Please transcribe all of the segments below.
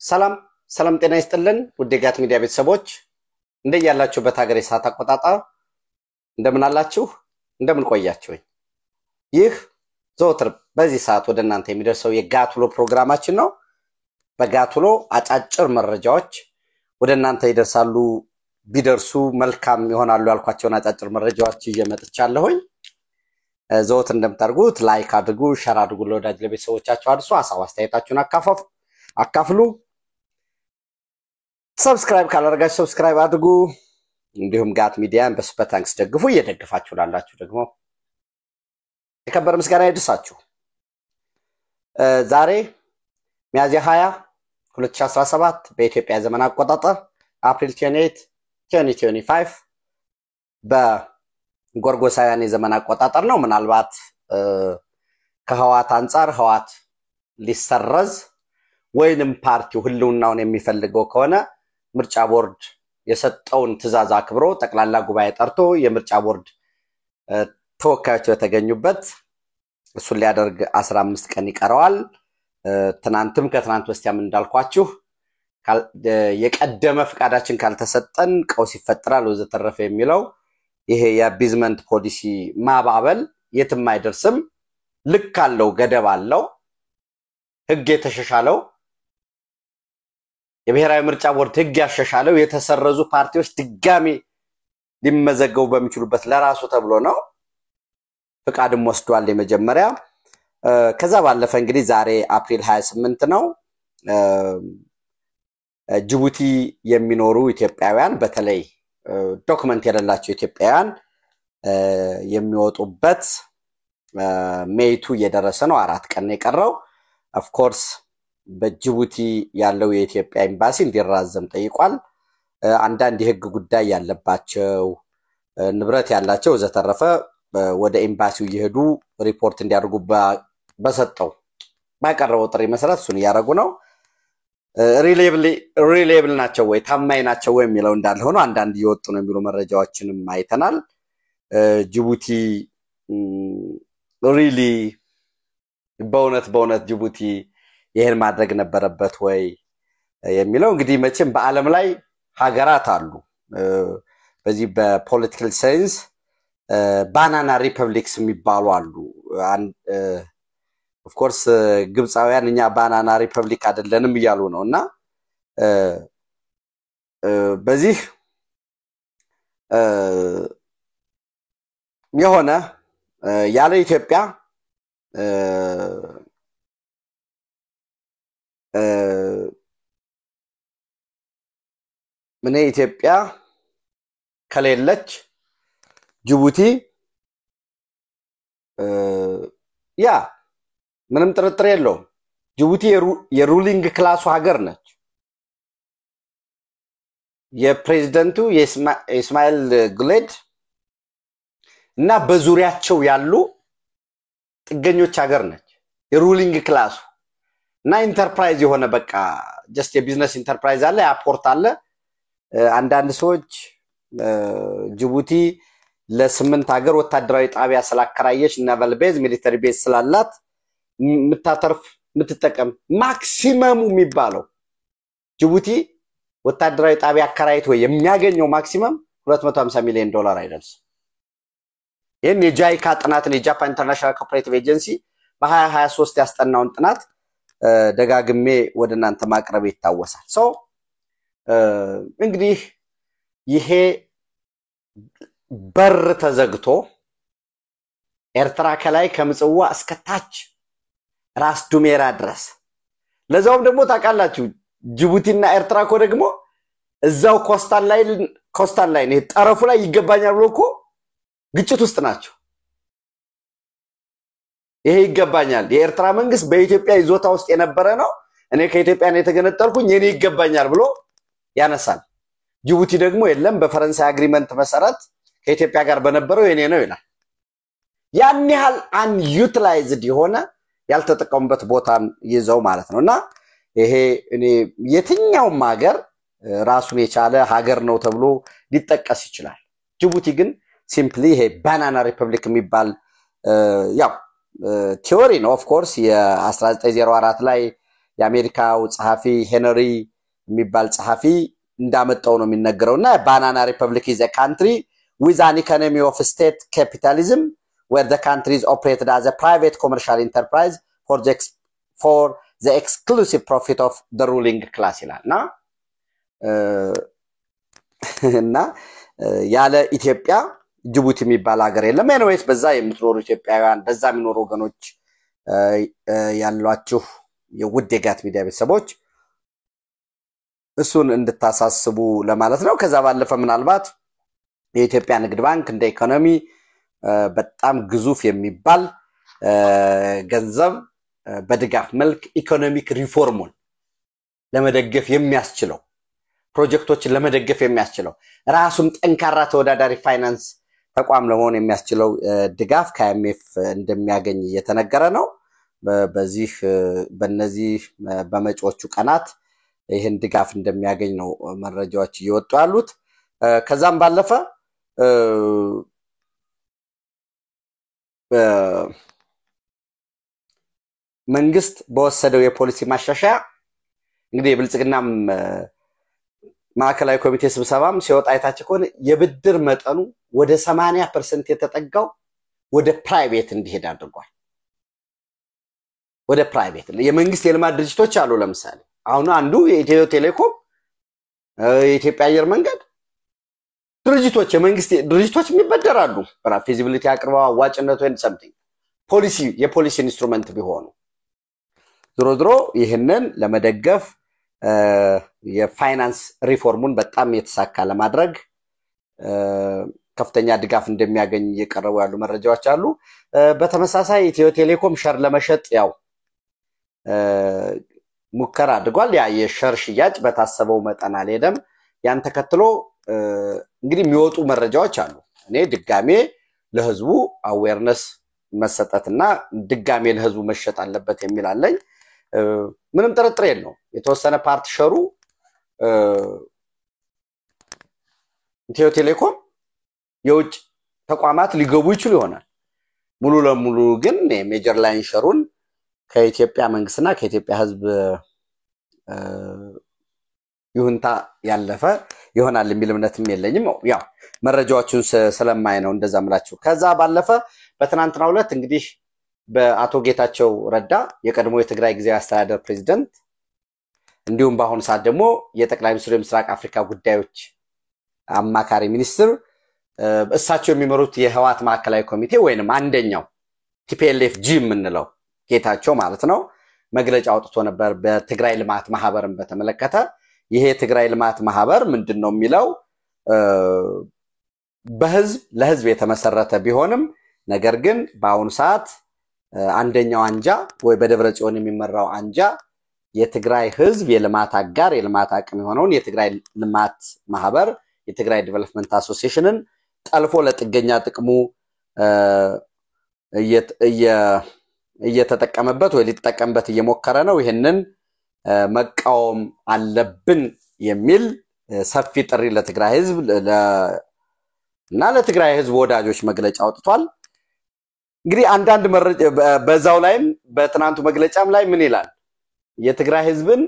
ሰላም ሰላም ጤና ይስጥልን ውድ የጋት ሚዲያ ቤተሰቦች እንደያላችሁበት ሀገር የሰዓት አቆጣጠር እንደምን አላችሁ እንደምን ቆያችሁኝ ይህ ዘወትር በዚህ ሰዓት ወደ እናንተ የሚደርሰው የጋቱሎ ፕሮግራማችን ነው በጋቱሎ አጫጭር መረጃዎች ወደ እናንተ ይደርሳሉ ቢደርሱ መልካም ይሆናሉ ያልኳቸውን አጫጭር መረጃዎች እየመጥቻለሁኝ ዘወትር እንደምታርጉት ላይክ አድርጉ ሼር አድርጉ ለወዳጅ ለቤተሰቦቻችሁ አድርሱ ሐሳብ አስተያየታችሁን አካፍሉ ሰብስክራይብ ካላደረጋችሁ ሰብስክራይብ አድርጉ እንዲሁም ጋት ሚዲያን በሱፐር ታንክስ ደግፉ እየደግፋችሁ ላላችሁ ደግሞ የከበረ ምስጋና ይድረሳችሁ ዛሬ ሚያዝያ 20 2017 በኢትዮጵያ ዘመን አቆጣጠር አፕሪል 28 2025 በጎርጎሳውያን የዘመን አቆጣጠር ነው ምናልባት ከህዋት አንፃር ህዋት ሊሰረዝ ወይንም ፓርቲው ህልውናውን የሚፈልገው ከሆነ ምርጫ ቦርድ የሰጠውን ትዕዛዝ አክብሮ ጠቅላላ ጉባኤ ጠርቶ የምርጫ ቦርድ ተወካዮች የተገኙበት እሱን ሊያደርግ 15 ቀን ይቀረዋል ትናንትም ከትናንት በስቲያም እንዳልኳችሁ የቀደመ ፍቃዳችን ካልተሰጠን ቀውስ ይፈጠራል ወዘተረፈ የሚለው ይሄ የቢዝመንት ፖሊሲ ማባበል የትም አይደርስም ልክ አለው ገደብ አለው ህግ የተሻሻለው የብሔራዊ ምርጫ ቦርድ ህግ ያሻሻለው የተሰረዙ ፓርቲዎች ድጋሚ ሊመዘገቡ በሚችሉበት ለራሱ ተብሎ ነው ፍቃድም ወስዷል የመጀመሪያ ከዛ ባለፈ እንግዲህ ዛሬ አፕሪል 28 ነው ጅቡቲ የሚኖሩ ኢትዮጵያውያን በተለይ ዶክመንት የሌላቸው ኢትዮጵያውያን የሚወጡበት ሜይቱ እየደረሰ ነው 4 ቀን የቀረው ኦፍ ኮርስ በጅቡቲ ያለው የኢትዮጵያ ኤምባሲ እንዲራዘም ጠይቋል አንዳንድ የህግ ጉዳይ ያለባቸው ንብረት ያላቸው ዘተረፈ ወደ ኤምባሲው ይሄዱ ሪፖርት እንዲያደርጉ በሰጠው ባቀረበው ጥሪ መሰረት እሱን ያረጉ ነው ሪሌብል ናቸው ወይ ታማኝ ናቸው ወይ የሚለው እንዳለ ሆኖ አንዳንድ ይወጡ ነው የሚሉ መረጃዎችንም አይተናል ጅቡቲ ሪሊ በእውነት ጅቡቲ ይሄን ማድረግ ነበረበት ወይ የሚለው እንግዲህ መቼም በአለም ላይ ሀገራት አሉ በዚህ በፖለቲካል ሳይንስ ባናና ሪፐብሊክስ የሚባሉ አሉ ኦፍ ኮርስ ግብጻውያን እኛ ባናና ሪፐብሊክ አይደለንም ይያሉ ነውና በዚህ የሆነ ያለ ኢትዮጵያ ምን ኢትዮጵያ ከሌለች ጅቡቲ ያ ምንም ጥርጥር የለውም ጅቡቲ የሩሊንግ ክላሱ ሀገር ነች የፕሬዝዳንቱ የኢስማኤል ግሌድ እና በዙሪያቸው ያሉ ጥገኞች ሀገር ነች የሩሊንግ ክላሱ እና ኢንተርፕራይዝ የሆነ በቃ ጀስት የቢዝነስ ኢንተርፕራይዝ አለ ያፖርት አለ አንዳንድ ሰዎች ጅቡቲ ለ8 ሀገር ወታደራዊ ጣቢያ ስላከራየች ናቫል ቤዝ ሚሊተሪ ቤዝ ስላላት ምታተርፍ ምትጠቀም ማክሲመሙ የሚባለው ጅቡቲ ወታደራዊ ጣቢያ አከራይቶ የሚያገኘው ማክሲመም $250 ሚሊዮን አይደርስ ይሄን የጃይካ ጥናትን የጃፓን ኢንተርናሽናል ኮኦፐሬቲቭ ኤጀንሲ በ2023 ያስጠናውን ጥናት ደጋግሜ ወደናንተ ማቅረብ ይታወሳል ሶ እንግዲህ ይሄ በር ተዘግቶ ኤርትራ ከላይ ከምጽዋ እስከ ታች ራስ ዱሜራ ድረስ ለዛውም ደግሞ ታቃላችሁ ጅቡቲና ኤርትራ ኮ ደግሞ እዛው ኮስታል ላይን ይሄ ጠረፉ ላይ ይገባኛል ብሎኮ ግጭት ውስጥ ናቸው ይሄ ይገባኛል የኤርትራ መንግስት በኢትዮጵያ ይዞታ ውስጥ የነበረ ነው እኔ ከኢትዮጵያ ነው የተገነጠልኩኝ የኔ ይገባኛል ብሎ ያነሳል ጅቡቲ ደግሞ የለም በፈረንሳይ አግሪመንት መሰረት ከኢትዮጵያ ጋር በነበረው የኔ ነው ይላል ያን ያህል አንዩቲላይዝድ የሆነ ያልተጠቀሙበት ቦታን ይዘው ማለት ነውና ይሄ እኔ የትኛውም ሀገር ራሱን የቻለ ሀገር ነው ተብሎ ሊጠቀስ ይችላል ጅቡቲ ግን ሲምፕሊ ይሄ ባናና ሪፐብሊክ የሚባል ያው ቲዮሪ ነው ኦፍ ኮርስ የ1904 ላይ የአሜሪካው ጸሐፊ ሄነሪ የሚባል ጸሐፊ እንዳመጣው ነው የሚነገረውና ባናና ሪፐብሊክ is a country with an economy of state capitalism where the country is operated as a private commercial enterprise for the exclusive profit of the ruling class ይላልና እና ያለ ኢትዮጵያ ጅቡቲ የሚባል ሀገር የለም anyways በዛ የምትኖሩ ኢትዮጵያውያን በዛ የሚኖሩ ወገኖች ያሏችሁ የውድ የጋት ሚዲያ ቤተሰቦች እሱን እንድታሳስቡ ለማለት ነው ከዛ ባለፈ ምናልባት የኢትዮጵያ ንግድ ባንክ እንደ ኢኮኖሚ በጣም ግዙፍ የሚባል ገንዘብ በድጋፍ መልክ ኢኮኖሚክ ሪፎርሙን ለመደገፍ የሚያስችለው ፕሮጀክቶችን ለመደገፍ የሚያስችለው ራሱም ጠንካራ ተወዳዳሪ ፋይናንስ ተቋም ለመሆን የሚያስችለው ድጋፍ ከአይኤምኤፍ እንደሚያገኝ እየተነገረ ነው በዚህ በእነዚህ በመጪዎቹ ቀናት ይሄን ድጋፍ እንደሚያገኝ ነው መረጃዎች እየወጡ ያሉት ከዛም ባለፈ መንግስት በወሰደው የፖሊሲ ማሻሻያ እንግዲህ የብልጽግናም ማዕከላዊ ኮሚቴ ስብሰባም ሲወጣ አይታችሁን የብድር መጠኑ ወደ 80% የተጠጋው ወደ ፕራይቬት እንዲሄድ አድርጓል ወደ ፕራይቬት የመንግስት የልማት ድርጅቶች አሉ ለምሳሌ አሁን አንዱ የኢትዮ ቴሌኮም የኢትዮጵያ አየር መንገድ ድርጅቶች የመንግስት ድርጅቶች የሚበደራሉ ፊዚቢሊቲ አቅርበው አዋጭነቱ and something ፖሊሲ የፖሊሲ ኢንስትሩመንት ቢሆኑ ድሮ ይሄንን ለመደገፍ የፋይናንስ ሪፎርሙን በጣም የተሳካ ለማድረግ ከፍተኛ ድጋፍ እንደሚያገኝ የቀረቡ ያሉ መረጃዎች አሉ በተመሳሳይ ኢትዮ ቴሌኮም ሸር ለመሸጥ ያው ሙከራ አድርጓል ያ የሸር ሽያጭ በታሰበው መጠን አልሄደም ያን ተከትሎ እንግዲህ የሚወጡ መረጃዎች አሉ እኔ ድጋሜ ለህዝቡ አዌርነስ መሰጠትና ድጋሜ ለህዝቡ መሸጥ አለበት የሚል አለኝ ምንም ጥርጥር የለው የተወሰነ ፓርት ሸሩ ኢትዮ ቴሌኮም የውጭ ተቋማት ሊገቡ ይችላል ይሆናል ሙሉ ለሙሉ ግን ሜጀር ላይን ሸሩን ከኢትዮጵያ መንግስትና ከኢትዮጵያ ህዝብ ይሁንታ ያለፈ ይሆናል የሚል እምነትም የለኝም ያው መረጃዎቹን ስለማይ ነው እንደዛ ምላችሁ ከዛ ባለፈ በትናንትናው ዕለት እንግዲህ በአቶ ጌታቸው ረዳ የቀድሞ የትግራይ ጊዜያዊ አስተዳደር ፕሬዝዳንት እንዲሁም በአሁን ሰዓት ደግሞ የጠቅላይ ሚኒስትሩ የምስራቅ አፍሪካ ጉዳዮች አማካሪ ሚኒስትር እሳቸው የሚመሩት የህዋት ማዕከላዊ ኮሚቴ ወይንም አንደኛው TPLF-G ምንለው ጌታቸው ማለት ነው መግለጫ አውጥቶ ነበር በትግራይ ልማት ማህበርን በተመለከተ ይሄ ትግራይ ልማት ማህበር ምንድነው የሚለው በህዝብ ለህዝብ የተመሰረተ ቢሆንም ነገር ግን በአሁን ሰዓት አንደኛው አንጃ ወይ በደብረ ጽዮን የሚመራው አንጃ የትግራይ ህዝብ የልማት አጋር የልማት አቅም የሆነውን የትግራይ ልማት ማህበር የትግራይ ዲቨሎፕመንት አሶሲዬሽንን ጠልፎ ለጥገኛ ጥቅሙ እየተጠቀመበት ወይ ሊጠቀምበት እየሞከረ ነው ይሄንን መቃወም አለብን የሚል ሰፊ ጥሪ ለትግራይ ህዝብ እና ለትግራይ ህዝብ ወዳጆች መግለጫ አውጥቷል እንግዲህ አንዳንድ መረጃ በዛው ላይም በትናንቱ መግለጫም ላይ ምን ይላል የትግራይ ህዝብን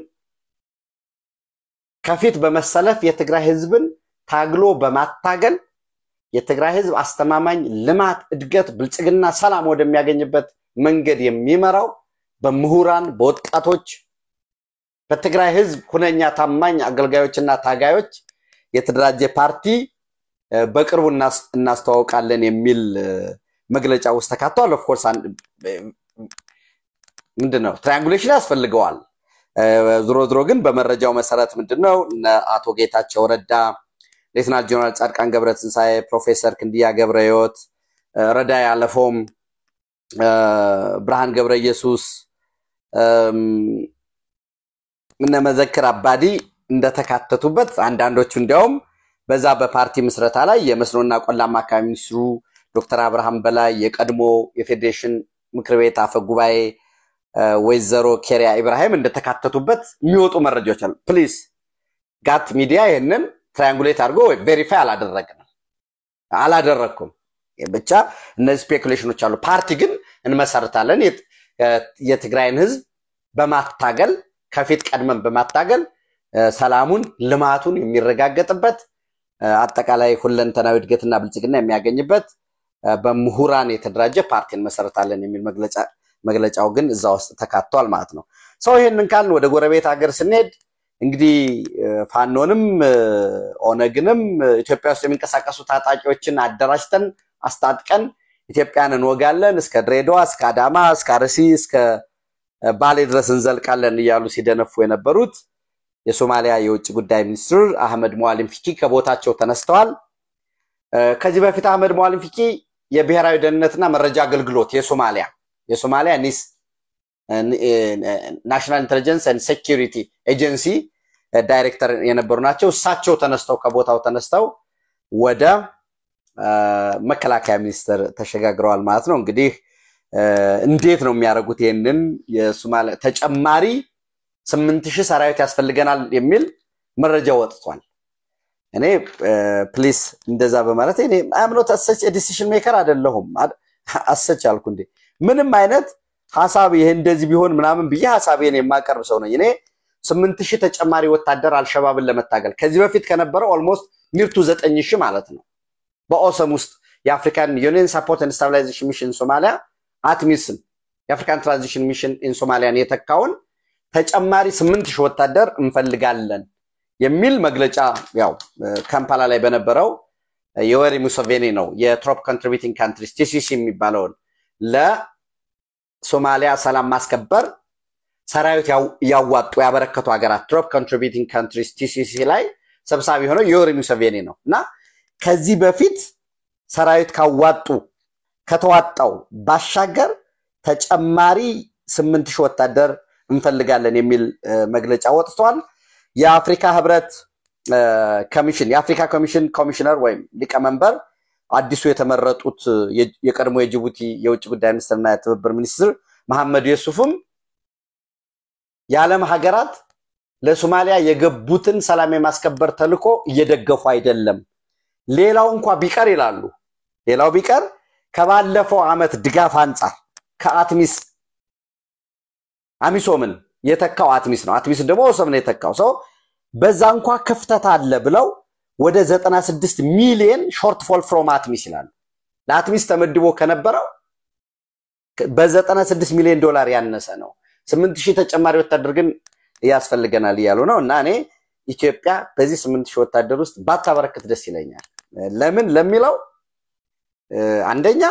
ከፊት በመሰለፍ የትግራይ ህዝብን ታግሎ በማታገል የትግራይ ህዝብ አስተማማኝ ልማት እድገት ብልጽግና ሰላም ወደሚያገኝበት መንገድ የሚመራው በምሁራን በወጣቶች በትግራይ ህዝብ ሁነኛ ታማኝ አገልጋዮችና ታጋዮች የተደራጀ ፓርቲ በቅርቡ እናስተዋውቃለን የሚል መግለጫ ውስጥ ተካቷል ኦፍ ኮርስ ምንድነው ትራያንጉሌሽን ያስፈልገዋል ዝሮ ግን በመረጃው መሰረት ምንድነው አቶ ጌታቸው ረዳ ሌተናል ጀነራል ጻድቃን ገብረትንሳኤ ፕሮፌሰር ክንዲያ ገብረህይወት ረዳ ያለፎም ብርሃን ገብረ ኢየሱስ ምን መዘክር አባዲ እንደተካተቱበት አንዳንዶቹ እንዲያውም በዛ በፓርቲ ምስረታ ላይ የመስኖና ቆላማ አካባቢ ሚኒስትሩ ዶክተር አብርሃም በላይ የቀድሞ የፌዴሬሽን ምክር ቤት አፈ ጉባኤ ወይዘሮ ኬሪያ ኢብራሂም እንደተካተቱበት የሚወጡ መረጃዎች አሉ ፕሊዝ ጋት ሚዲያ ይሄንን ትራያንጉሌት አድርጎ ቬሪፋይ አላደረኩም ብቻ እነዚህ ስፔኩሌሽኖች አሉ ፓርቲ ግን እንመሰርታለን የትግራይን ህዝብ በማታገል ከፊት ቀድመን በማታገል ሰላሙን ልማቱን የሚረጋገጥበት አጠቃላይ ሁለንተናዊ እድገትና ብልጽግና የሚያገኝበት በምሁራን የተደራጀ ፓርቲን መሰረታለን የሚል መግለጫው ግን እዛው ውስጥ ተካቷል ማለት ነው። ሰው ይሄንን ካልን ወደ ጎረቤት ሀገር ስንሄድ እንግዲህ ፋኖንም ኦነግንም ኢትዮጵያ ውስጥ የሚንቀሳቀሱ ታጣቂዎችን አደራጅተን አስታጥቀን ኢትዮጵያን እንወጋለን እስከ ድሬዳዋ እስከ አዳማ እስከ አርሲ እስከ ባሌ ድረስ እንዘልቃለን እያሉ ሲደነፉ የነበሩት የሶማሊያ የውጭ ጉዳይ ሚኒስትር አህመድ ሙአሊም ፊቂ ከቦታቸው ተነስተዋል። ከዚህ በፊት አህመድ ሙአሊም ፊቂ የብሔራዊ ደህንነትና መረጃ አገልግሎት የሶማሊያ ኒስ ናሽናል ኢንተለጀንስ ኤንድ ሴኩሪቲ ኤጀንሲ ዳይሬክተር የነበሩ ናቸው። እሳቸው ከቦታው ተነስተው ወደ መከላከያ ሚኒስቴር ተሸጋግረዋል ማለት ነው። እንግዲህ እንዴት ነው የሚያደርጉት? ይሄንን የሶማሊያ ተጨማሪ 8000 ሰራዊት ያስፈልገናል የሚል መረጃ ወጥቷል። እኔ ፕሊስ እንደዛ በማለት እኔ I'm not such a decision maker አይደለሁም አሰች አልኩ እንዴ ምንም አይነት ሐሳብ ይሄ እንደዚህ ቢሆን ምናምን ብዬ ሐሳቤን የማቀርብ ሰው ነኝ። እኔ 8000 ተጨማሪ ወታደር አልሸባብን ለመታገል ከዚህ በፊት ከነበረው almost near to 9000 ማለት ነው በኦሰም ውስጥ የአፍሪካን ዩኒየን ሰፖርት ኤንድ ስታቢላይዜሽን ሚሽን ሶማሊያ አትሚስን የአፍሪካን ትራንዚሽን ሚሽን ኢን ሶማሊያን የተካውን ተጨማሪ 8000 ወታደር እንፈልጋለን የሚል መግለጫ ያው ካምፓላ ላይ በነበረው የወሪ ሙሴቬኒ ነው የትሮፕ ኮንትሪቢዩቲንግ ካንትሪስ ቲሲሲ የሚባለው ለሶማሊያ ሰላም ማስከበር ሰራዊት ያዋጡ ያበረከቱ ሀገራት ትሮፕ ኮንትሪቢዩቲንግ ካንትሪስ ቲሲሲ ላይ ሰብሳቢ ሆነው የወሪ ሙሴቬኒ ነውና ከዚህ በፊት ሰራዊት ከተዋጣው ባሻገር ተጨማሪ 8000 ወታደር እንፈልጋለን የሚል መግለጫ ወጥቷል። የአፍሪካ ህብረት የአፍሪካ ኮሚሽን ኮሚሽነር ወይም ሊቀመንበር አዲሱ የተመረጡት የቀድሞ የጅቡቲ የውጭ ጉዳይ ሚኒስትርና የትብብር ሚኒስትር መሐመድ የሱፍም የዓለም ሀገራት ለሶማሊያ የገቡትን ሰላም የማስከበር ተልዕኮ እየደገፉ አይደለም ሌላው እንኳን ቢቀር ይላሉ ሌላው ቢቀር ከባለፈው አመት ድጋፍ አንፃር ከአትሚስ አሚሶምን የተካው አትሚስ ነው አትሚስ ደግሞ ኦሰም ነው የተካው ሰው በዛ እንኳን ክፍተት አለ ብለው ወደ 96 ሚሊዮን ሾርት ፎል ፍሮም አትሚስ ይላሉ ለአትሚስ ተመድቦ ከነበረው በ96 ሚሊዮን ዶላር ያነሰ ነው 8000 ተጨማሪ ወታደር ግን ያስፈልገናል ይያሉ ነው እና እኔ ኢትዮጵያ በዚህ 8000 ወታደር ውስጥ ባታበረከት ደስ ይለኛል ለምን ለሚለው አንደኛ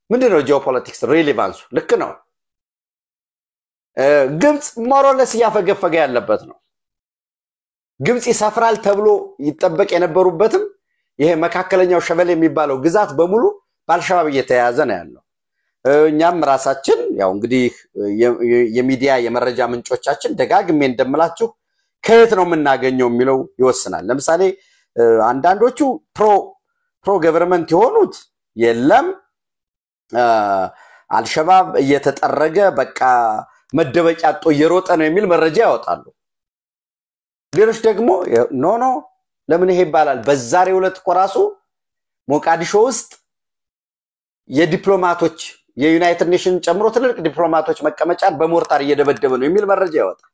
ምንድነው ጂኦፖለቲክስ ሪሌቫንሱ ልክ ነው ግብጽ ሞሮለስ ያፈገፈገ ያለበት ነው ግብጽ ይሰፍራል ተብሎ ይጠበቅ የነበሩበትም ይሄ መካከለኛው ሸበል የሚባለው ግዛት በሙሉ ባልሸባብ እየተያዘ ነው ያለው እኛም ራሳችን ያው እንግዲህ የሚዲያ የመረጃ ምንጮቻችን ደጋግሜ እንደምላችሁ ከየት ነው የምናገኘው የሚለው ይወስናል ለምሳሌ አንዳንዶቹ ፕሮ ገቨርንመንት የሆኑት የለም አልሸባብ እየተጠረገ በቃ መደበቂያ አጥቶ እየሮጠ ነው የሚል መረጃ ያወጣሉ ሌሎች ደግሞ ኖ ለምን ይሄ ይባላል በዛሬው ዕለት ቆራሱ ሞቃዲሾ ውስጥ የዲፕሎማቶች የዩናይትድ ኔሽን ጨምሮ ትልቅ ዲፕሎማቶች መቀመጫን በሞርታር እየደበደበ ነው የሚል መረጃ ያወጣል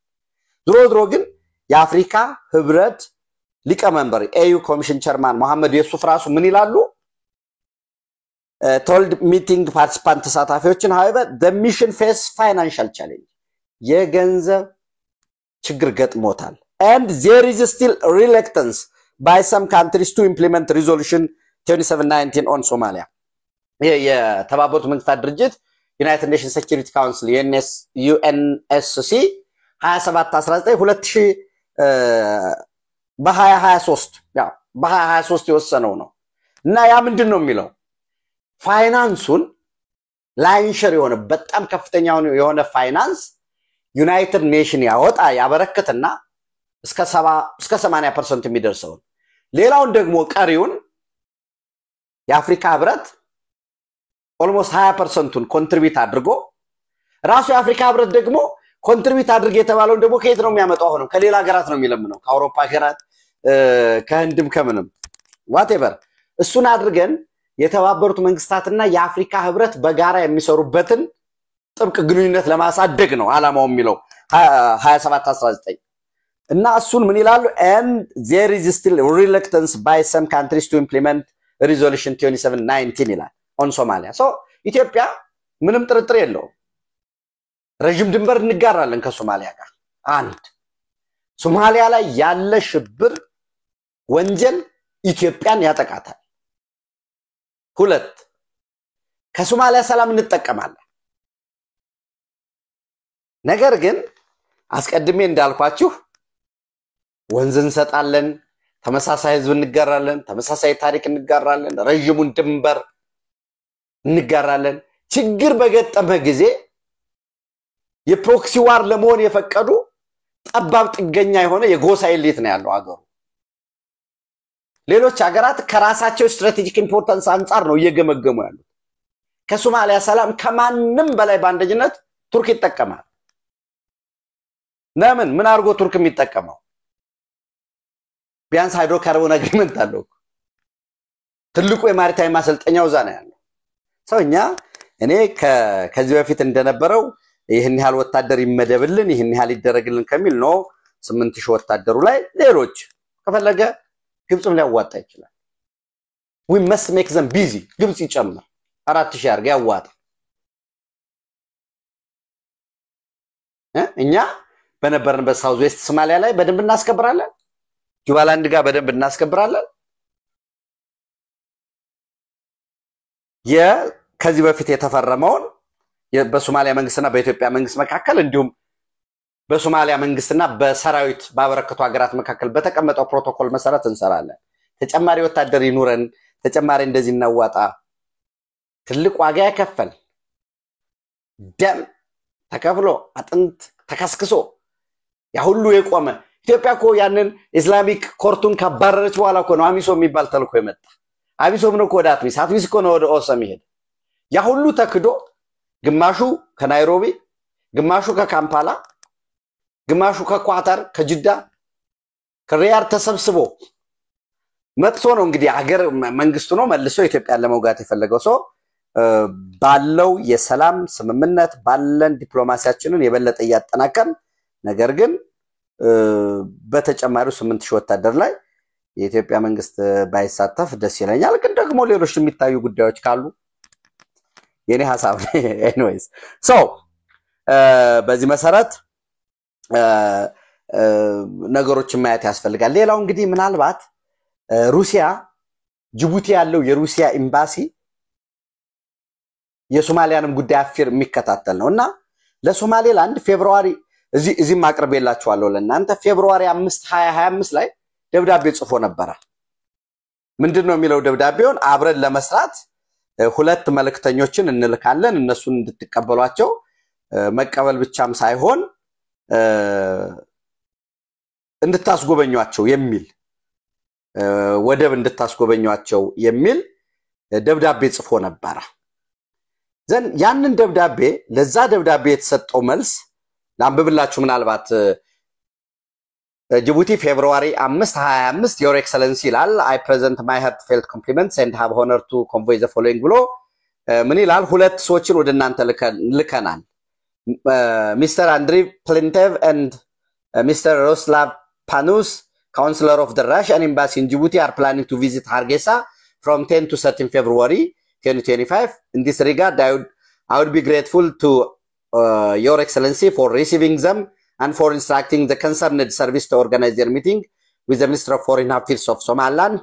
ድሮ ግን የአፍሪካ ህብረት ሊቀመንበር ኤዩ ኮሚሽን ቸርማን መሐመድ የሱፍ ራሱ ምን ይላሉ told meeting participant ተሳታፊዎችን however the mission face financial challenge የገንዘብ ችግር ገጥሞታል and there is still reluctance by some countries to implement resolution 2719 on Somalia የተባበሩት መንግስታት ድርጅት United Nations Security Council UNSC 2719 በ2023 በ2023 የወሰነው ነው እና ያ ምንድነው የሚለው ፋይናንሱን ላይንሸር የሆነ በጣም ከፍተኛ የሆነ ፋይናንስ ዩናይትድ ኔሽን ያበረከተና እስከ 80% የሚደርሰው ሌላውን ደግሞ ቀሪውን የአፍሪካ ህብረት almost 20%ን ኮንትሪቢዩት አድርጎ ራሱ የአፍሪካ ህብረት ደግሞ ኮንትሪቢዩት አድርገ የተባለው ደግሞ ከየት ነው የሚያመጣው ሆኖ ከሌላ ሀገራት ነው የሚለምነው ከአውሮፓ ሀገራት ከህንድም ከምንም whatever እሱን አድርገን የተባበሩት መንግስታትና የአፍሪካ ህብረት በጋራ የሚሰሩበትን ጥብቅ ግንኙነት ለማሳደግ ነው አላማው የሚለው 27 19 እና እሱን ምን ይላሉ and there is still reluctance by some countries to implement resolution 2719 ይላል on Somalia so ኢትዮጵያ ምንም ጥርጥር የለውም ረጅም ድንበር እንጋራለን ከሶማሊያ ጋር አንድ ሶማሊያ ላይ ያለ ሽብር ወንጀል ኢትዮጵያን ያጠቃታል ሁለት ከሶማሊያ ሰላም እንጠቀማለን ነገር ግን አስቀድሜ እንዳልኳችሁ ወንዝ እንሰጣለን ተመሳሳይ ህዝብ እንጋራለን ተመሳሳይ ታሪክ እንጋራለን ረጅሙን ድንበር እንጋራለን ችግር በገጠመ ጊዜ የፕሮክሲ ዋር ለመሆን የፈቀዱ ጠባብ ጥገኛ የሆነ የጎሳ ኤሊት ነው ያለው አገሩ ሌሎች ሀገራት ከራሳቸው ስትራቴጂክ ኢምፖርታንስ አንፃር ነው እየገመገሙ ያሉት ከሶማሊያ ሰላም ከማንም በላይ ባንደኝነት ቱርክ ይተከማል ለምን ምን አርጎ ቱርክ የሚተከመው ቢያንስ ሃይድሮካርቦን አግሪመንት አለው ትልቁ የማሪታይም ማሰልጠኛው ዛና ያለው ሰውኛ እኔ ከዚህ በፊት እንደነበረው ይሄን ያህል ወታደር ይመደብልን ይሄን ያህል ይደረግልን ከሚል ነው 8000 ወታደሩ ላይ ሌሎች ከፈለገ ግብጽም ሊያዋጣ ይችላል we must make them busy ግብጽ ይጨምር 4000 አርጋ ያዋጣ እኛ በነበርንበት ሳውዝ ዌስት ሶማሊያ ላይ በደንብ እናስከብራለን ጁባላንድ ጋር በደንብ እናስከብራለን ከዚህ በፊት የተፈረመውን በሶማሊያ መንግስትና በኢትዮጵያ መንግስት መካከል እንዲሁም በሶማሊያ መንግስትና በሰራዊት ባበረከቱ ሀገራት መካከል በተቀመጠው ፕሮቶኮል መሰረት እንሰራለን ተጨማሪ ወታደር ይኑረን ተጨማሪ እንደዚህ እናዋጣ ትልቅ ዋጋ ያከፈል ደም ተከፍሎ አጥንት ተከስክሶ ያ ሁሉ የቆመ ኢትዮጵያ እኮ ያንን ኢስላሚክ ኮርቱን ካባረረች በኋላ እኮ ነው አሚሶም የሚባል ተልኮ የመጣ አሚሶም ነው ወደ አትሚስ እኮ ነው ወደ ኦሰም ይሄድ ያ ሁሉ ተክዶ ግማሹ ከናይሮቢ ግማሹ ከካምፓላ ግማሹ ከኳታር ከጅዳ ከሪያድ ተሰብስቦ መጥቶ ነው እንግዲህ አገር መንግስቱ ነው መልሶ ኢትዮጵያን ለመውጋት የፈለገው ሰው ባለው የሰላም ስምምነት ባለን ዲፕሎማሲያችንን የበለጠ ያጠናከን ነገር ግን በተጨማሪው 8000 ወታደር ላይ የኢትዮጵያ መንግስት ባይሳተፍ ደስ ይለኛል ግን ደግሞ ሌሎች የሚታዩ ጉዳዮች ካሉ የኔ ሐሳብ anyways so በዚህ መሰረት ነገሮችን ማየት ያስፈልጋል ሌላው እንግዲህ ምናልባት ሩሲያ ጅቡቲ ያለው የሩሲያ ኤምባሲ የሶማሊያንም ጉዳይ አፍር የሚከታተል ነውና ለሶማሌላንድ ፌብሩዋሪ እዚህ ማቅረብላችኋለሁ ለእናንተ ፌብሩዋሪ 5 2025 ላይ ደብዳቤ ጽፎ ነበር ምንድነው የሚለው ደብዳቤውን አብረን ለመስራት ሁለት መልእክተኞችን እንልካለን እነሱን እንድትቀበሏቸው መቀበል ብቻም ሳይሆን እንድታስጎበኙአቸው የሚል ወደብ እንድታስጎበኙአቸው የሚል ደብዳቤ ጽፎ ነበር ዘን ያንን ደብዳቤ ለዛ ደብዳቤ የተሰጠው መልስ ላንብብላችሁ ምናልባት Djibouti February 5 25 Your Excellency ይላል I present my heartfelt compliments and have honor to convey the following ብሎ ምን ይላል ሁለት ሰዎችን ወደ እናንተ ልከናል Mr. Andriy Plintev and Mr. Roslav Panus Counselor of the Russian Embassy in Djibouti are planning to visit Hargeisa from 10 to 13 February 2025 in this regard I would be grateful to Your Excellency for receiving them and for instructing the concerned service to organize their meeting with the Minister of Foreign Affairs of Somaliland,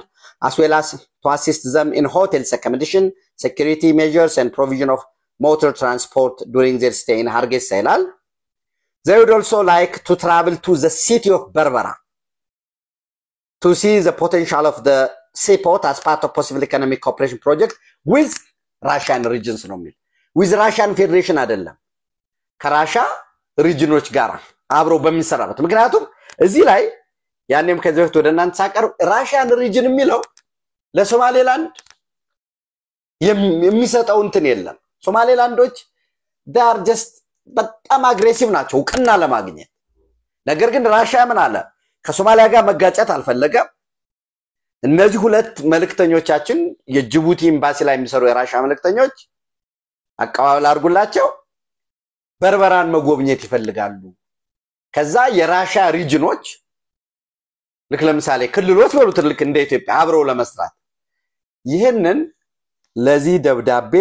as well as to assist them in hotels accommodation, security measures, and provision of motor transport during their stay in Hargeisa. They would also like to travel to the city of Berbera to see the potential of the seaport as part of possible economic cooperation project with Russian regions. With Russian Federation አይደለም ከራሻ ሪጅኖች ጋር አብሮ በሚሰራበት ምክንያቱም እዚህ ላይ ያኔም ከዚህ ወደ እናንተ ሳቀር ራሽያን ሪጅን የሚለው ለሶማሌላንድ የሚሰጠው እንትን የለም ሶማሌላንዶች they are just በጣም አግሬሲቭ ናቸው እውቅና ለማግኘት ነገር ግን ራሽያ ምን አለ ከሶማሊያ ጋር መጋጨት አልፈለገም እነዚህ ሁለት መልእክተኞቻችን የጅቡቲ ኤምባሲ ላይ የሚሰሩ የራሽያ መልእክተኞች አቀባበል አድርጉላቸው በርበራን መጎብኘት ይፈልጋሉ ከዛ የራሻ ሪጅኖች ልክ ለምሳሌ ክልሎች ወሉት ልክ እንደ ኢትዮጵያ አብረው ለመስራት ይሄንን ለዚህ ደብዳቤ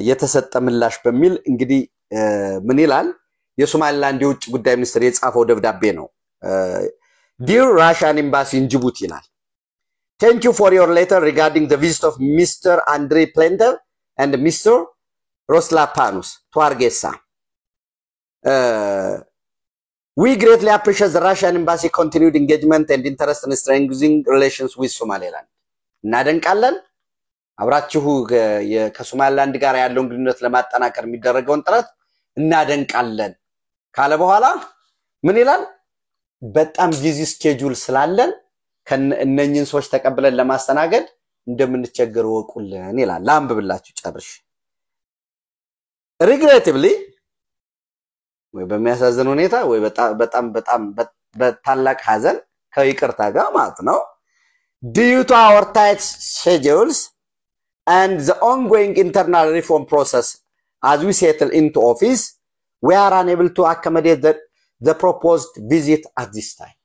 የተሰጠ ምላሽ በሚል እንግዲህ ምን ይላል የሶማሊላንድ የውጭ ጉዳይ ሚኒስትር የጻፈው ደብዳቤ ነው Dear Russian Embassy in Djibouti ይላል Thank you for your letter regarding the visit of Mr. Andrei Plentev and Mr. Roslapanus to Hargeisa. We greatly appreciate the Russian Embassy continued engagement and interest in strengthening relations with Somaliland. እናደንቃለን አብራችሁ ከሶማሊላንድ ጋር ያለውን ግንኙነት ለማጠናከር የሚደረገውን ጥረት እናደንቃለን ካለ በኋላ ምን ይላል በጣም ቢዚ ስኬጁል ስላለን ከነኝን ሰዎች ተቀበለን ለማስተናገድ እንደምንቸገር ወቁልን ይላል ላምብብላችሁ ጨርሽ Regrettably ወይ በሚያሳዝን ሁኔታ ወይ በጣም በታላቅ ሐዘን ከይቅርታ ጋር ማለት ነው Due to our tight schedules and the ongoing internal reform process as we settle into office, we are unable to accommodate the proposed visit at this time.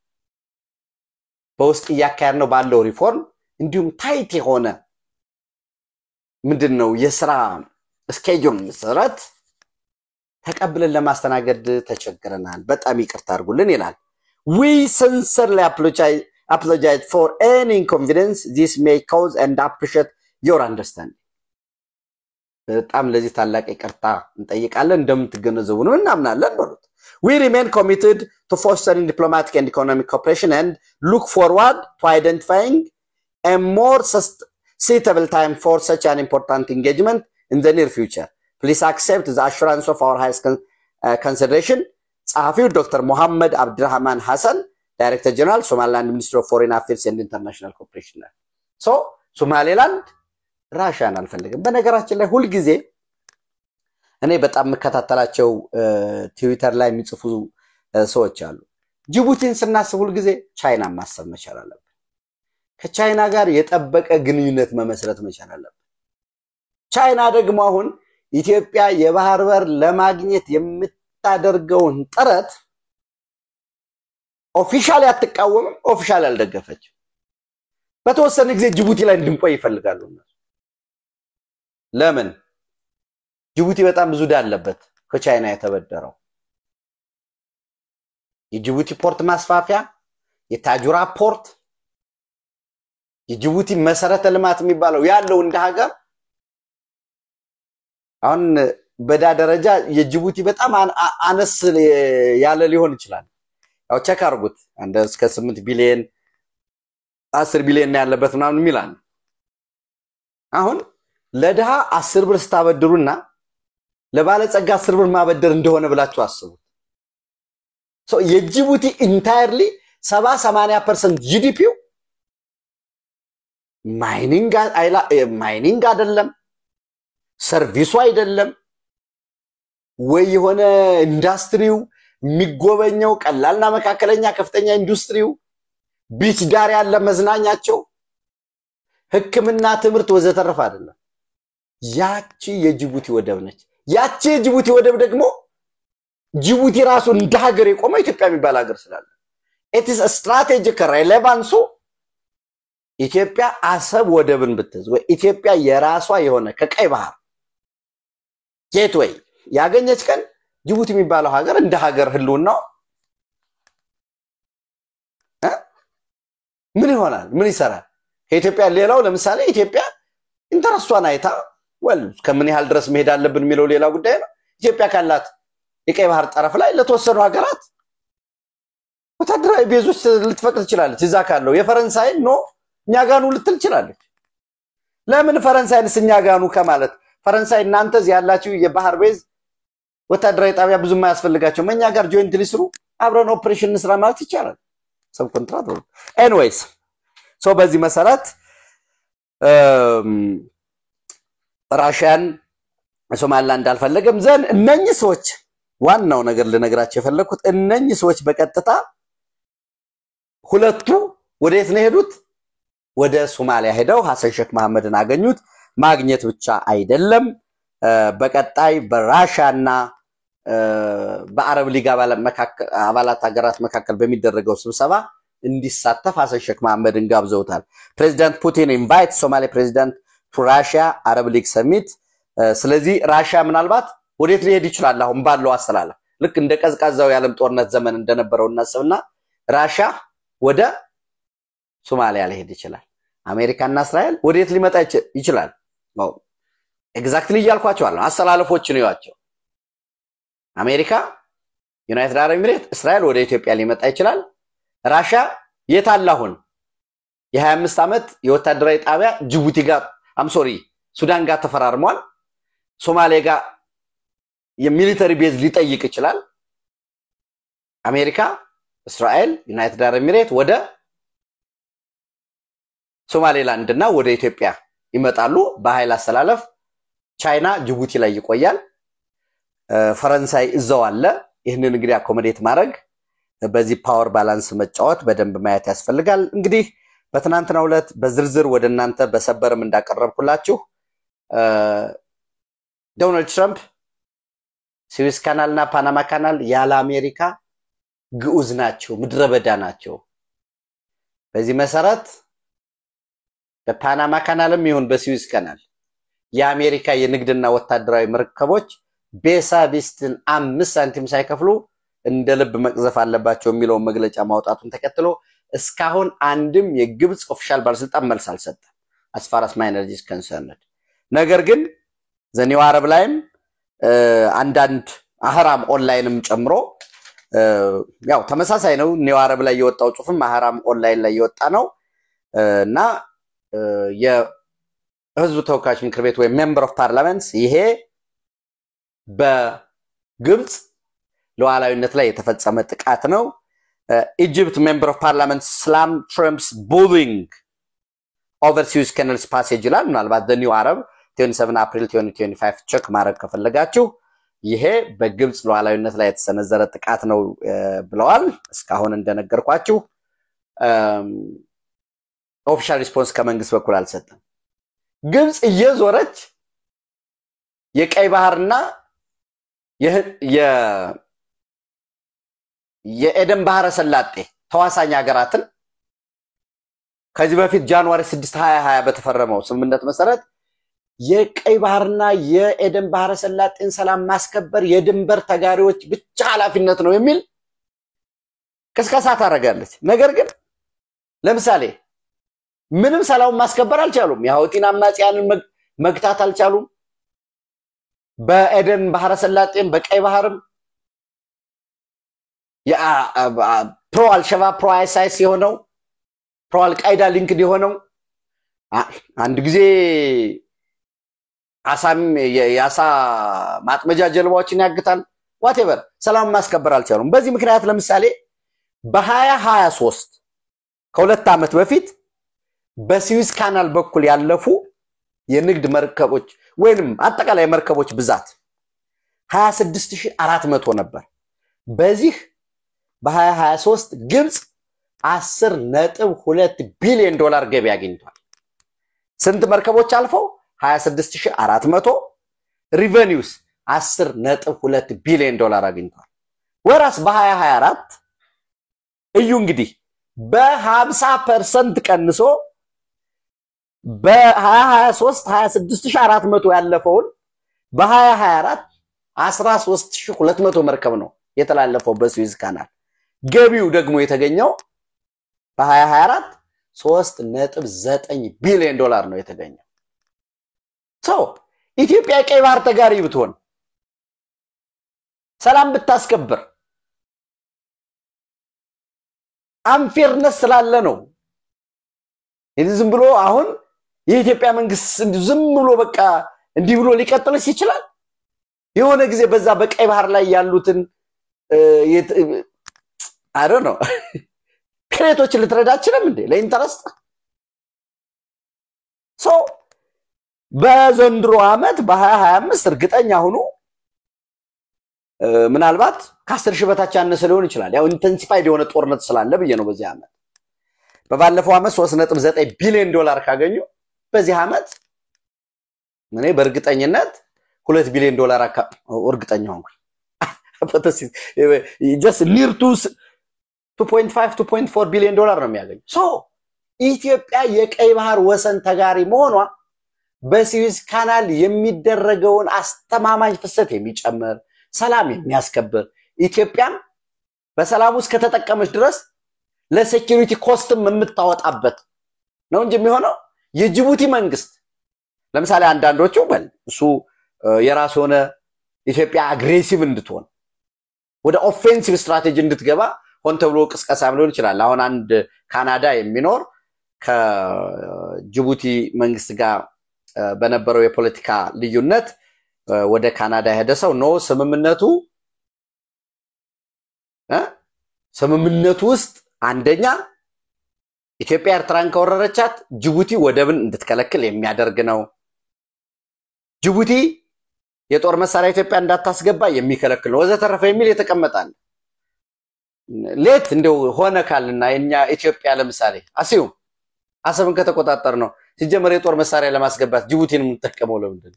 Post ያካርነው ባለው ሪፎርም እንዲሁም ታይት የሆነ ምንድነው የሥራ ስኬጁል መሰረት ተቀብለን ለማስተናገድ ተቸግረናል በጣም ይቅርታ አድርጉልን ይላል We sincerely apologize for any inconvenience this may cause and appreciate your understanding. በጣም ለዚህ ታላቅ ይቅርታ እንጠይቃለን እንደምትገነዘቡ ነው እናምናለን ማለት We remain committed to fostering diplomatic and economic cooperation and look forward to identifying a more suitable time for such an important engagement in the near future. Please accept the assurance of our highest consideration. ጸሐፊው Dr. Mohammed Abdirrahman Hassan, Director General, Somaliland Ministry of Foreign Affairs and International Cooperation. So, Somaliland ራሻን አልፈልግም በነገራችን ላይ ሁሉ ጊዜ እኔ በጣም መከታተላቸው ትዊተር ላይ የሚጽፉ ሰዎች አሉ ጅቡቲን ስናስብ ሁሉ ጊዜ ቻይና ማሰብ መቻል አለበት ከቻይና ጋር የጠበቀ ግንኙነት መመስረት መቻል አለበት ቻይና ደግሞ አሁን ኢትዮጵያ የባህር በር ለማግኘት የምታደርገውን ጥረት ኦፊሻሊ አትቃወም ኦፊሻሊ አልደገፈች በተወሰነ ጊዜ ጅቡቲ ላይ እንድንቆይ ይፈልጋሉ ለምን ጅቡቲ በጣም ብዙ ዳለበት ከቻይና የተበደረው የጅቡቲ ፖርት ማስፋፊያ የታጁራ ፖርት የጅቡቲ መሰረተ ልማት የሚባለው ያለው እንደ ሀገር አሁን በዳ ደረጃ የጅቡቲ በጣም አነስ ያለ ሊሆን ይችላል ያው ቼክ አርጉት እንደ እስከ 8 ቢሊዮን 10 ቢሊዮን ያለበት ምናምን ሚላን አሁን ለድሃ 10 ብር ስታበድሩና ለባለጸጋ 10 ብር ማበደር እንደሆነ ብላችሁ አስቡ ሶ የጅቡቲ ኢንታየርሊ 70-80% ጂዲፒው ማይኒንግ አይደለም ሰርቪሱ አይደለም ወይ የሆነ ኢንዱስትሪው የሚጎበኘው ቀላልና መካከለኛ ከፍተኛ ኢንዱስትሪው ቢች ዳር ያለ መዝናኛቸው ህክምና ትምርት ወዘተረፈ አይደለም ያቺ የጅቡቲ ወደብ ነች ያቺ የጅቡቲ ወደብ ደግሞ ጅቡቲ ራሱ እንደ ሀገር የቆመ ኢትዮጵያ የሚባል ሀገር ስላለ it is a strategic relevance ኢትዮጵያ አሰብ ወደብን ብትዝ ወይ ኢትዮጵያ የራሷ የሆነ ከቀይ ባህር ጌትዌይ ያገኘች ቀን ጅቡቲ የሚባለው ሀገር እንደ ሀገር ህልውናው ምን ይሆናል ምን ይሰራል ከኢትዮጵያ ሌላው ለምሳሌ ኢትዮጵያ ኢንተረስቷን አይታ ወል ከምን ያህል ድረስ መሄድ አለብን የሚለው ሌላ ጉዳይ ነው ኢትዮጵያ ካላት የቀይ ባህር ጠረፍ ላይ ለተወሰኑ ሀገራት ወታደራዊ ቤዞች ልትፈቅድ ትችላለች እዛ ካለው የፈረንሳይ ነው ኛጋኑ ልትል ትችላለች ለምን ፈረንሳይንስ ኛጋኑ ከማለት ፈረንሳይ እናንተ ያላችሁ የባህር ቤዝ ወታደራዊ ጣቢያ ብዙ ማያስፈልጋቸው መኛ ጋር ጆይንት ሊስሩ አብረን ኦፕሬሽን ስራ ማለት ይቻላል ሰብ ኮንትራት ነው ኤኒዌይስ ሶ በዚህ መሰረት ራሽያን ሶማሊላንድ አልፈለገም ዘን እነኚህ ሰዎች ዋናው ነገር ለነገራቸው የፈለኩት እነኚህ ሰዎች በቀጥታ ሁለቱ ወዴት ነው ሄዱት ወደ ሶማሊያ ሄደው ሐሰን ሼክ መሐመድን አገኙት ማግኘት ብቻ አይደለም በቀጣይ በራሻና በአረብ ሊግ አባላት ሀገራት መካከል በሚደረገው ስብሰባ እንዲሳተፍ ሐሰን ሼክ መሐመድን ጋብዘውታል ፕሬዚዳንት ፑቲን ኢንቫይት ሶማሊ ፕሬዚዳንት ቱ ራሺያ አረብ ሊግ ሰሚት ስለዚህ ራሺያ ምናልባት ወዴት ሊሄድ ይችላል አሁን ባለው አሰላለፍ ልክ እንደ ቀዝቃዛው የዓለም ጦርነት ዘመን እንደነበረው እናስብና ራሺያ ወደ ሶማሊያ ሊሄድ ይችላል አሜሪካና እስራኤል ወዴት ሊመጣ ይችላል ነው ኤግዛክትሊ ያልኳቸው አለ አሰላለፎችን ይዋቸው አሜሪካ ዩናይትድ አረብ ኤሚሬት እስራኤል ወደ ኢትዮጵያ ሊመጣ ይችላል ራሺያ የታላሁን የ25 ዓመት የወታደራዊ ጣቢያ ጅቡቲ ጋር ሱዳን ጋር ተፈራርሟል ሶማሊያ ጋር የሚሊተሪ ቤዝ ሊጠይቅ ይችላል አሜሪካ እስራኤል ዩናይትድ አረብ ኤሚሬት ወደ ሶማሌላንድ እና ወደ ኢትዮጵያ ይመጣሉ በኃይል አሰላለፍ ቻይና ጅቡቲ ላይ ይቆያል ፈረንሳይ እዛው አለ ይሄንን እንግዲህ አኮሞዴት ማድረግ በዚህ ፓወር ባላንስ መጫወት በደንብ ማየት ያስፈልጋል እንግዲህ በትናንትናው ዕለት በዝርዝር ወደናንተ በሰበርም እንዳቀረብኩላችሁ ዶናልድ ትራምፕ ስዊስ ካናልና ፓናማ ካናል ያለ አሜሪካ ግዑዝ ናቸው ምድረበዳ ናቸው በዚህ መሰረት በፓናማ ካናልም ይሁን በስዊስ ካናል የአሜሪካ የንግድና ወታደራዊ መርከቦች ቤሳቢስትን 5 ሳንቲም ሳይከፍሉ እንደ ልብ መቅዘፍ አለባቸው የሚለው መግለጫ ማውጣቱን ተከትሎ እስካሁን አንድም የግብጽ ኦፊሻል ባለስልጣን መልስ አልሰጠም as far as my energy is concerned ነገር ግን ዘኒው አረብ ላይም አንዳንድ አህራም ኦንላይንም ጨምሮ ያው ተመሳሳይ ነው ኒው አረብ ላይ የወጣው ጽሁፍም አህራም ኦንላይን ላይ የወጣ ነው እና የህዝብ ተወካዮች ምክር ቤት ወይ ሜምበር ኦፍ ፓርላመንት ይሄ በግብጽ ሉዓላዊነት ላይ የተፈጸመ ጥቃት ነው Egypt member of parliament slammed Trump's bullying over Suez Canal's passage ይላል ምናልባት the new Arab 27 April 2025 ቼክ ማድረግ ከፈለጋችሁ ይሄ በግብጽ ሉዓላዊነት ላይ የተሰነዘረ ጥቃት ነው ብለዋል እስካሁን እንደነገርኳችሁ ኦፊሻል ሪስፖንስ ከመንግስት በኩል አልሰጠም ግብጽ እየዞረች የቀይ ባህርና የኤደን ባህረ ሰላጤ ተዋሳኝ ሀገራትን ከዚህ በፊት ጃንዋሪ 6 2020 በተፈረመው ስምምነት መሰረት የቀይ ባህርና የኤደን ባህረ ሰላጤን ሰላም ማስከበር የድንበር ተጋሪዎች ብቻ ኃላፊነት ነው የሚል ከስከሳ ታረጋለች ነገር ግን ለምሳሌ ምንም ሰላም ማስከበር አልቻሉም የሁቲን አማጽያንን መግታት አልቻሉም በኤደን ባህረ ሰላጤን በቀይ ባህርም ያ ፕሮ አልሸባብ ፕሮ አይሳይስ የሆነው ፕሮ አልቃይዳ ሊንክድ የሆነው አንድ ጊዜ አሳም ያሳ ማጥመጃ ጀልባዎችን ያግታል whatever ሰላም ማስከበር አልቻሉም በዚህ ምክንያት ለምሳሌ በ2023 ከሁለት ዓመት በፊት በስዊስ ካናል በኩል ያለፉ የንግድ መርከቦች ወይንም አጠቃላይ መርከቦች ብዛት 26400 ነበር በዚህ በ2023 ግብጽ 10.2 ቢሊዮን ዶላር ገቢ አግኝቷል ስንት መርከቦች አልፈው 26400 ሪቨኒውስ 10.2 ቢሊዮን ዶላር አግኝቷል ወራስ በ2024 እዩ እንግዲህ በ50% ቀንሶ በ2023 26400 ያለፈውን በ2024 13200 መርከብ ነው የተላለፈው በስዊዝ ካናል ገቢው ደግሞ የተገኘው በ2024 3.9 ቢሊዮን ዶላር ነው የተገኘው ኢትዮጵያ ቀይ ባህር ተጋሪ ብትሆን ሰላም ብታስከብር አንፌርነስ ስላለ ነው ዝም ብሎ አሁን የኢትዮጵያ መንግስት ዝም ብሎ በቃ እንዲህ ብሎ ሊቀጥልስ ይችላል የሆነ ጊዜ በዛ በቀይ ባህር ላይ ያሉትን I don't know ክሬቶች ልትረዳችንም እንዴ ለኢንተረስት በዘንድሮ አመት በ2025 እርግጠኛ ሆኖ ምናልባት ከ10 ሺህ በታች ያነሰ ሊሆን ይችላል ያው ኢንተንሲፋይድ የሆነ ጦርነት ስላለ በየ ነው በዚህ አመት በባለፈው አመት 3.9 ቢሊዮን ዶላር ካገኙ በዚህ አመት እኔ በእርግጠኝነት 2 ቢሊዮን ዶላር እርግጠኛ ሆንኩ just near to 2.5 2.4 billion dollar ነው የሚያገኘው so ኢትዮጵያ የቀይ ባህር ወሰን ተጋሪ መሆኗ በስዊዝ ካናል የሚደረገውን አስተማማኝ ፍሰት የሚጨምር ሰላም የሚያስከብር ኢትዮጵያም በሰላም ውስጥ ከተጠቀመች ድረስ ለሴኩሪቲ ኮስትም የምታወጣበት ነው እንጂ የሚሆነው የጅቡቲ መንግስት ለምሳሌ አንዳንዶቹ በል እሱ የራስ ሆነ ኢትዮጵያ አግሬሲቭ እንድትሆን ወደ ኦፌንሲቭ ስትራቴጂ እንድትገባ ሆን ተብሎ ቅስቀሳ ሊሆን ይችላል አሁን አንድ ካናዳ የሚኖር ከጅቡቲ መንግስት ጋር በነበረው የፖለቲካ ልዩነት ወደ ካናዳ ሄደ ሰው ነው ስምምነቱ ውስጥ አንደኛ ኢትዮጵያ ኤርትራን ከወረረቻት ጅቡቲ ወደብን እንድትከለክል የሚያደርግ ነው ጅቡቲ የጦር መሳሪያ ኢትዮጵያ እንዳታስገባ የሚከለክል ነው ወዘተረፈ የሚል የተቀመጣል ሌት እንደው ሆነ ካልና እኛ ኢትዮጵያ ለምሳሌ አሰብን ከተቆጣጠር ነው ሲጀመር የጦር መሳሪያ ለማስገባት ጅቡቲን የምትጠቀመው ለምንድን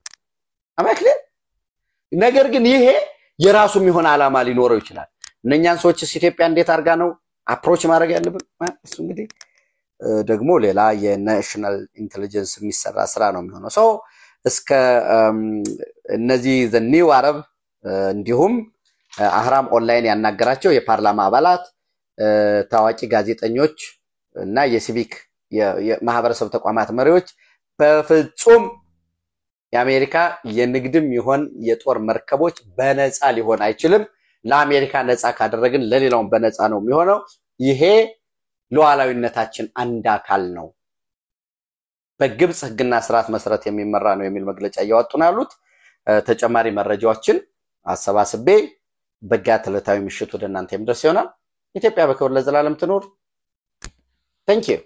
አማክለ ነገር ግን ይሄ የራሱ የሚሆን አላማ ሊኖረው ይችላል እነኛን ሰዎች ኢትዮጵያ እንዴት አርጋ ነው አፕሮች ማድረግ ያለብን እሱ እንግዲህ ደግሞ ሌላ የናሽናል ኢንተለጀንስ የሚሰራ ስራ ነው የሚሆነው ሶ እስከ እነዚህ the new arab እንዲሁም አህራም ኦንላይን ያናገራቸው የፓርላማ አባላት ታዋቂ ጋዜጠኞች እና የሲቪክ የማህበረሰብ ተቋማት መሪዎች በፍጹም የአሜሪካ የንግድም ይሆን የጦር መርከቦች በነፃ ሊሆን አይችልም ለአሜሪካ ነፃ ካደረግን ለሌላውም በነፃ ነው የሚሆነው ይሄ ሉዓላዊነታችን አንድ አካል ነው በግብጽ ህግና ስርዓት መሰረት የሚመራ ነው የሚል መግለጫ ያወጡ ነው ያሉት ተጨማሪ መረጃዎችን አሰባስቤ በጋት ለታዊ ምሽት ወደ እናንተ የምደርስ ይሆናል ኢትዮጵያ በክብር ለዘላለም ትኖር Thank you